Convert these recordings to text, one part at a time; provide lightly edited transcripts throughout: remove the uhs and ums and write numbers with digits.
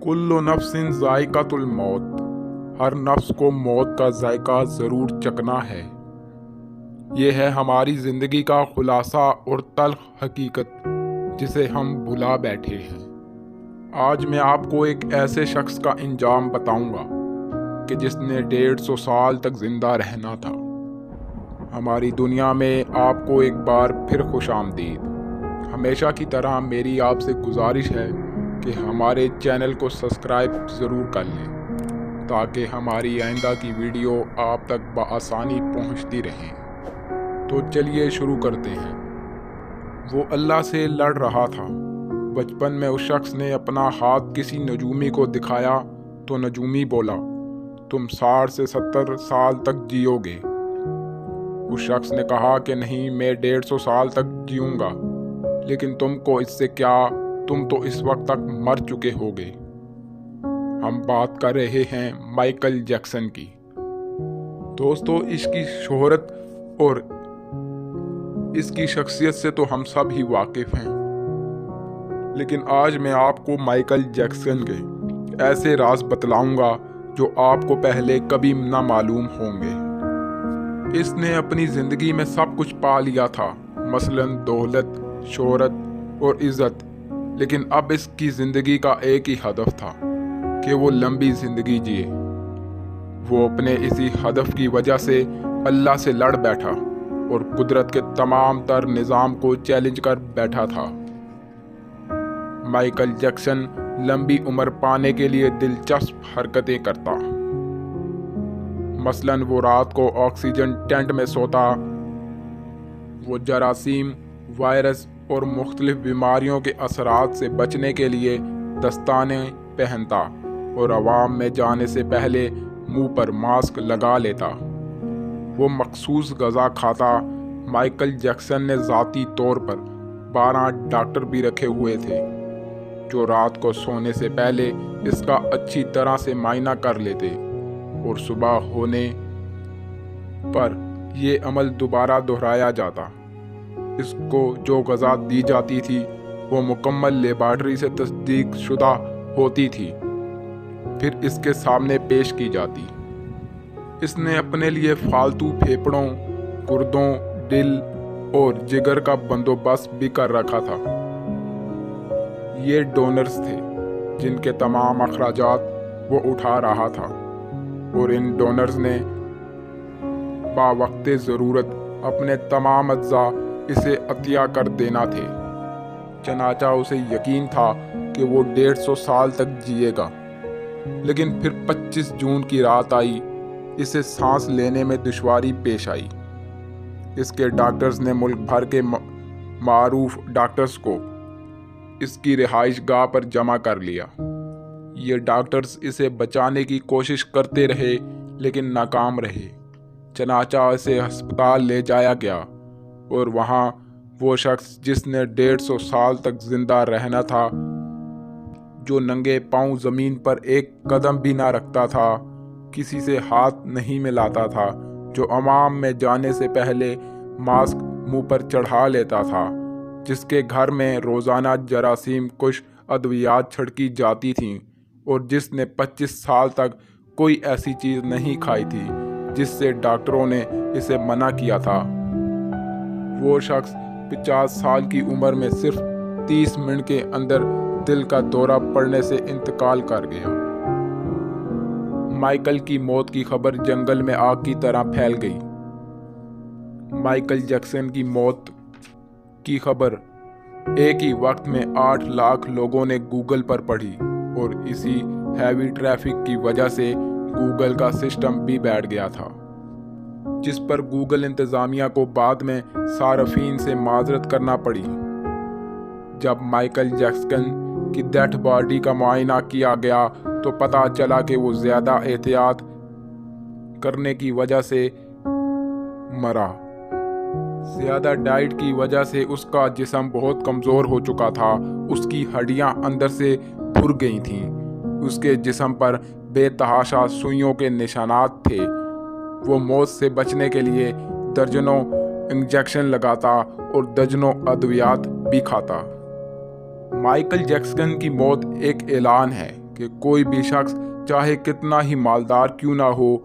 कुल्लु नफ्सिन ज़ाइक़ातुल मौत, हर नफ्स को मौत का जायका ज़रूर चखना है। ये है हमारी ज़िंदगी का खुलासा और तल्ख़ हकीकत जिसे हम भुला बैठे हैं। आज मैं आपको एक ऐसे शख्स का इंजाम बताऊंगा कि जिसने 150 साल तक ज़िंदा रहना था। हमारी दुनिया में आपको एक बार फिर खुशामदीद। हमेशा की तरह मेरी आपसे गुजारिश है कि हमारे चैनल को सब्सक्राइब ज़रूर कर लें ताकि हमारी आइंदा की वीडियो आप तक बआसानी पहुंचती रहें। तो चलिए शुरू करते हैं। वो अल्लाह से लड़ रहा था। बचपन में उस शख्स ने अपना हाथ किसी नजूमी को दिखाया तो नजूमी बोला, तुम 60 से 70 साल तक जियोगे। उस शख्स ने कहा कि नहीं, मैं 150 साल तक जीऊँगा। लेकिन तुमको इससे क्या, तुम तो इस वक्त तक मर चुके होगे। हम बात कर रहे हैं माइकल जैक्सन की। दोस्तों, इसकी शोहरत और इसकी शख्सियत से तो हम सब ही वाकिफ हैं, लेकिन आज मैं आपको माइकल जैक्सन के ऐसे राज बतलाऊंगा जो आपको पहले कभी ना मालूम होंगे। इसने अपनी ज़िंदगी में सब कुछ पा लिया था, मसलन दौलत, शोहरत और इज़्ज़त, लेकिन अब इसकी ज़िंदगी का एक ही हदफ था कि वो लंबी ज़िंदगी जिए। वो अपने इसी हदफ की वजह से अल्लाह से लड़ बैठा और कुदरत के तमाम तर निज़ाम को चैलेंज कर बैठा था। माइकल जैक्सन लंबी उम्र पाने के लिए दिलचस्प हरकतें करता। मसलन वो रात को ऑक्सीजन टेंट में सोता, वो जरासीम, वायरस और मुख्तलिफ बीमारियों के असरात से बचने के लिए दस्ताने पहनता और आवाम में जाने से पहले मुंह पर मास्क लगा लेता। वो मखसूस ग़ज़ा खाता। माइकल जैक्सन ने ज़ाती तौर पर 12 डॉक्टर भी रखे हुए थे जो रात को सोने से पहले इसका अच्छी तरह से मायना कर लेते और सुबह होने पर यह अमल दोबारा दोहराया जाता। इसको जो ग़ज़ा दी जाती थी वो मुकम्मल लेबार्टरी से तस्दीक शुदा होती थी, फिर इसके सामने पेश की जाती। इसने अपने लिए फालतू फेफड़ों, गुर्दों, दिल और जिगर का बंदोबस्त भी कर रखा था। ये डोनर्स थे जिनके तमाम अखराजात वो उठा रहा था और इन डोनर्स ने बावक़्ते ज़रूरत अपने तमाम अज्जा इसे अतिया कर देना थे। चनाचा उसे यकीन था कि वो 150 साल तक जिएगा, लेकिन फिर 25 जून की रात आई। इसे सांस लेने में दुश्वारी पेश आई। इसके डॉक्टर्स ने मुल्क भर के मारूफ डॉक्टर्स को इसकी रिहाइश गाह पर जमा कर लिया। ये डॉक्टर्स इसे बचाने की कोशिश करते रहे लेकिन नाकाम रहे। चनाचा इसे अस्पताल ले जाया गया और वहाँ वो शख्स जिसने 150 साल तक जिंदा रहना था, जो नंगे पांव ज़मीन पर एक कदम भी ना रखता था, किसी से हाथ नहीं मिलाता था, जो अवाम में जाने से पहले मास्क मुंह पर चढ़ा लेता था, जिसके घर में रोज़ाना जरासीम कुश अद्वियात छिड़की जाती थीं और जिसने 25 साल तक कोई ऐसी चीज़ नहीं खाई थी जिससे डॉक्टरों ने इसे मना किया था। वो शख्स 50 साल की उम्र में सिर्फ 30 मिनट के अंदर दिल का दौरा पड़ने से इंतकाल कर गया। माइकल की मौत की खबर जंगल में आग की तरह फैल गई। माइकल जैक्सन की मौत की खबर एक ही वक्त में 8 लाख लोगों ने गूगल पर पढ़ी और इसी हैवी ट्रैफिक की वजह से गूगल का सिस्टम भी बैठ गया था, जिस पर गूगल इंतज़ामिया को बाद में सार्फिन से माजरत करना पड़ी। जब माइकल जैक्सन की डेड बॉडी का मुआयना किया गया तो पता चला कि वो ज़्यादा एहतियात करने की वजह से मरा। ज़्यादा डाइट की वजह से उसका जिस्म बहुत कमज़ोर हो चुका था। उसकी हड्डियां अंदर से फुर गई थीं। उसके जिस्म पर बेतहाशा सुइयों के निशानात थे। वो मौत से बचने के लिए दर्जनों इंजेक्शन लगाता और दर्जनों अद्वियात भी खाता। माइकल जैक्सन की मौत एक ऐलान है کہ کوئی بھی شخص چاہے کتنا ہی مالدار کیوں نہ ہو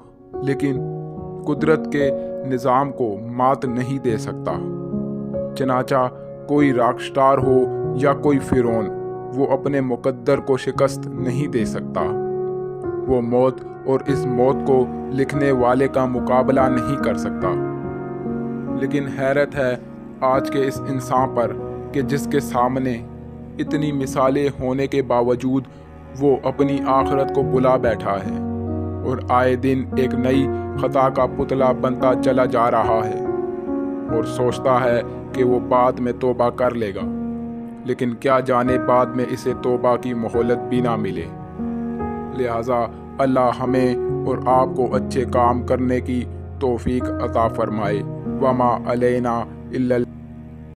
لیکن قدرت کے نظام کو مات نہیں دے سکتا۔ چنانچہ کوئی راک سٹار ہو یا کوئی فرعون، وہ اپنے مقدر کو شکست نہیں دے سکتا۔ وہ موت اور اس موت کو لکھنے والے کا مقابلہ نہیں کر سکتا۔ لیکن حیرت ہے آج کے اس انسان پر کہ جس کے سامنے اتنی مثالیں ہونے کے باوجود وہ اپنی آخرت کو بلا بیٹھا ہے اور آئے دن ایک نئی خطا کا پتلا بنتا چلا جا رہا ہے اور سوچتا ہے کہ وہ بعد میں توبہ کر لے گا، لیکن کیا جانے بعد میں اسے توبہ کی مہلت بھی نہ ملے۔ لہٰذا اللہ ہمیں اور آپ کو اچھے کام کرنے کی توفیق عطا فرمائے۔ وما علینا الا